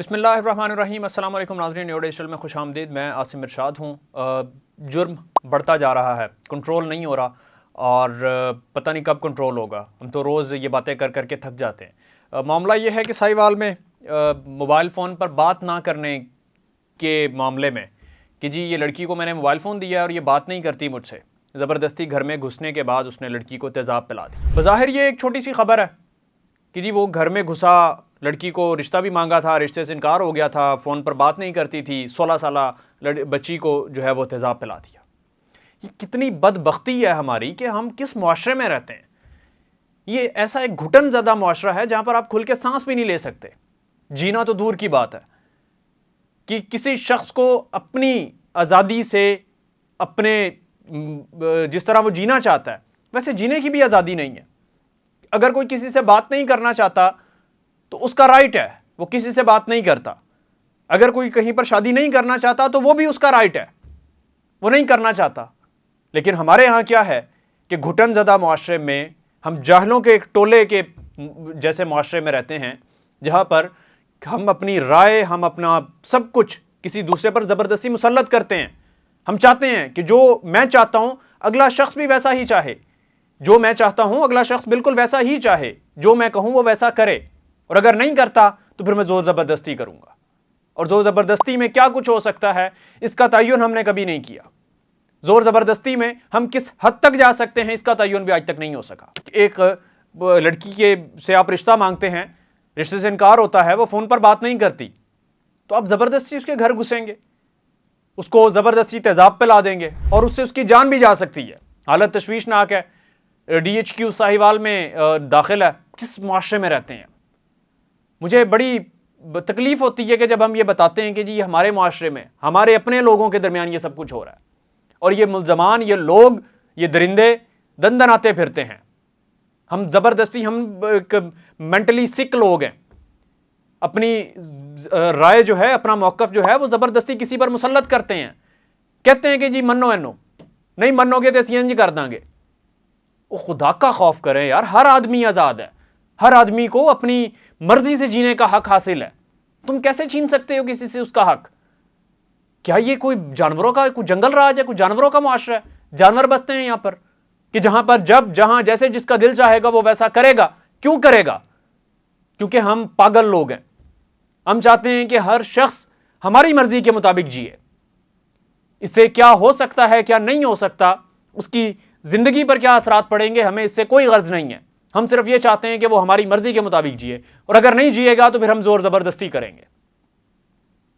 بسم اللہ الرحمن الرحیم۔ السلام علیکم ناظرین، نیو ڈیجیٹل میں خوش آمدید۔ میں عاصم ارشاد ہوں۔ جرم بڑھتا جا رہا ہے، کنٹرول نہیں ہو رہا اور پتہ نہیں کب کنٹرول ہوگا۔ ہم تو روز یہ باتیں کر کر کے تھک جاتے ہیں۔ معاملہ یہ ہے کہ ساہیوال میں موبائل فون پر بات نہ کرنے کے معاملے میں کہ جی یہ لڑکی کو میں نے موبائل فون دیا ہے اور یہ بات نہیں کرتی مجھ سے، زبردستی گھر میں گھسنے کے بعد اس نے لڑکی کو تیزاب پلا دی۔ بظاہر یہ ایک چھوٹی سی خبر ہے کہ جی وہ گھر میں گھسا، لڑکی کو رشتہ بھی مانگا تھا، رشتے سے انکار ہو گیا تھا، فون پر بات نہیں کرتی تھی، 16 سالہ بچی کو جو ہے وہ تیزاب پلا دیا۔ یہ کتنی بدبختی ہے ہماری کہ ہم کس معاشرے میں رہتے ہیں۔ یہ ایسا ایک گھٹن زدہ معاشرہ ہے جہاں پر آپ کھل کے سانس بھی نہیں لے سکتے، جینا تو دور کی بات ہے کہ کسی شخص کو اپنی آزادی سے اپنے جس طرح وہ جینا چاہتا ہے ویسے جینے کی بھی آزادی نہیں ہے۔ اگر کوئی کسی سے بات نہیں کرنا چاہتا تو اس کا رائٹ ہے، وہ کسی سے بات نہیں کرتا۔ اگر کوئی کہیں پر شادی نہیں کرنا چاہتا تو وہ بھی اس کا رائٹ ہے، وہ نہیں کرنا چاہتا۔ لیکن ہمارے ہاں کیا ہے کہ گھٹن زدہ معاشرے میں ہم جاہلوں کے ایک ٹولے کے جیسے معاشرے میں رہتے ہیں جہاں پر ہم اپنی رائے، ہم اپنا سب کچھ کسی دوسرے پر زبردستی مسلط کرتے ہیں۔ ہم چاہتے ہیں کہ جو میں چاہتا ہوں اگلا شخص بھی ویسا ہی چاہے، جو میں چاہتا ہوں اگلا شخص بالکل ویسا ہی چاہے، جو میں کہوں وہ ویسا کرے، اور اگر نہیں کرتا تو پھر میں زور زبردستی کروں گا۔ اور زور زبردستی میں کیا کچھ ہو سکتا ہے اس کا تعین ہم نے کبھی نہیں کیا۔ زور زبردستی میں ہم کس حد تک جا سکتے ہیں اس کا تعین بھی آج تک نہیں ہو سکا۔ ایک لڑکی سے آپ رشتہ مانگتے ہیں، رشتے سے انکار ہوتا ہے، وہ فون پر بات نہیں کرتی، تو آپ زبردستی اس کے گھر گھسیں گے، اس کو زبردستی تیزاب پلا دیں گے اور اس سے اس کی جان بھی جا سکتی ہے۔ حالت تشویشناک ہے۔ DHQ ساہیوال میں داخل ہے۔ کس معاشرے میں رہتے ہیں؟ مجھے بڑی تکلیف ہوتی ہے کہ جب ہم یہ بتاتے ہیں کہ جی ہمارے معاشرے میں ہمارے اپنے لوگوں کے درمیان یہ سب کچھ ہو رہا ہے اور یہ ملزمان، یہ لوگ، یہ درندے دن دناتے پھرتے ہیں۔ ہم زبردستی، ہم مینٹلی سک لوگ ہیں، اپنی رائے جو ہے، اپنا موقف جو ہے وہ زبردستی کسی پر مسلط کرتے ہیں، کہتے ہیں کہ جی منو اینو، نہیں منو گے تو اسی انج کر دیں گے۔ وہ خدا کا خوف کریں یار، ہر آدمی آزاد ہے، ہر آدمی کو اپنی مرضی سے جینے کا حق حاصل ہے۔ تم کیسے چھین سکتے ہو کسی سے اس کا حق؟ کیا یہ کوئی جانوروں کا کوئی جنگل راج ہے، کوئی جانوروں کا معاشرہ ہے؟ جانور بستے ہیں یہاں پر کہ جہاں پر جہاں جیسے جس کا دل چاہے گا وہ ویسا کرے گا۔ کیوں کرے گا؟ کیونکہ ہم پاگل لوگ ہیں۔ ہم چاہتے ہیں کہ ہر شخص ہماری مرضی کے مطابق جیے۔ اس سے کیا ہو سکتا ہے، کیا نہیں ہو سکتا، اس کی زندگی پر کیا اثرات پڑیں گے، ہمیں اس سے کوئی غرض نہیں ہے۔ ہم صرف یہ چاہتے ہیں کہ وہ ہماری مرضی کے مطابق جیے، اور اگر نہیں جیے گا تو پھر ہم زور زبردستی کریں گے۔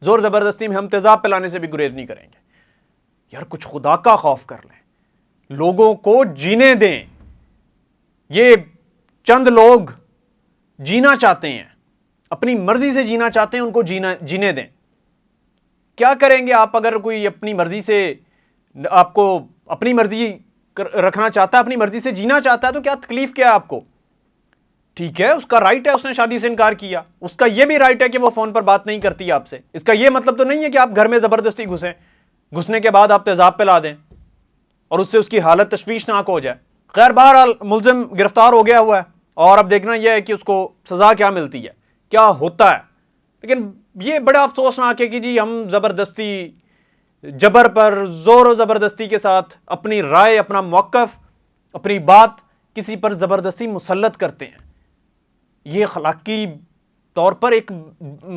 زور زبردستی میں ہم تیزاب پلانے سے بھی گریز نہیں کریں گے۔ یار کچھ خدا کا خوف کر لیں، لوگوں کو جینے دیں۔ یہ چند لوگ جینا چاہتے ہیں، اپنی مرضی سے جینا چاہتے ہیں، ان کو جینے دیں۔ کیا کریں گے آپ اگر کوئی اپنی مرضی سے آپ کو اپنی مرضی رکھنا چاہتا ہے، اپنی مرضی سے جینا چاہتا ہے، تو کیا تکلیف کیا ہے آپ کو؟ ٹھیک ہے، اس کا رائٹ ہے، اس نے شادی سے انکار کیا، اس کا یہ بھی رائٹ ہے کہ وہ فون پر بات نہیں کرتی آپ سے۔ اس کا یہ مطلب تو نہیں ہے کہ آپ گھر میں زبردستی گھسنے کے بعد آپ تیزاب پلا دیں اور اس سے اس کی حالت تشویشناک ہو جائے۔ خیر بہرحال ملزم گرفتار ہو گیا ہوا ہے اور اب دیکھنا یہ ہے کہ اس کو سزا کیا ملتی ہے، کیا ہوتا ہے۔ لیکن یہ بڑا افسوسناک ہے کہ جی ہم زبردستی، جبر پر، زور و زبردستی کے ساتھ اپنی رائے، اپنا موقف، اپنی بات کسی پر زبردستی مسلط کرتے ہیں۔ یہ اخلاقی طور پر ایک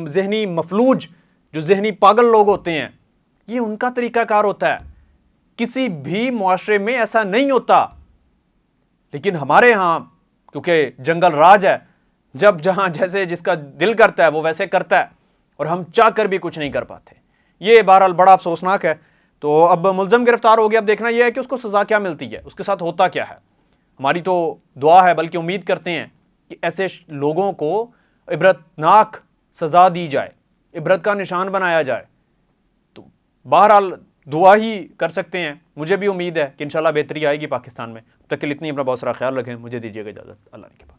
ذہنی مفلوج، جو ذہنی پاگل لوگ ہوتے ہیں، یہ ان کا طریقہ کار ہوتا ہے۔ کسی بھی معاشرے میں ایسا نہیں ہوتا، لیکن ہمارے ہاں کیونکہ جنگل راج ہے، جہاں جیسے جس کا دل کرتا ہے وہ ویسے کرتا ہے، اور ہم چاہ کر بھی کچھ نہیں کر پاتے۔ یہ بہرحال بڑا افسوسناک ہے۔ تو اب ملزم گرفتار ہو گیا، اب دیکھنا یہ ہے کہ اس کو سزا کیا ملتی ہے، اس کے ساتھ ہوتا کیا ہے۔ ہماری تو دعا ہے، بلکہ امید کرتے ہیں کہ ایسے لوگوں کو عبرتناک سزا دی جائے، عبرت کا نشان بنایا جائے۔ تو بہرحال دعا ہی کر سکتے ہیں۔ مجھے بھی امید ہے کہ انشاءاللہ بہتری آئے گی پاکستان میں۔ تب تک کے لیے اتنی، اپنا بہت سارا خیال رکھیں۔ مجھے دیجیے گا اجازت، اللہ نے کے پاس۔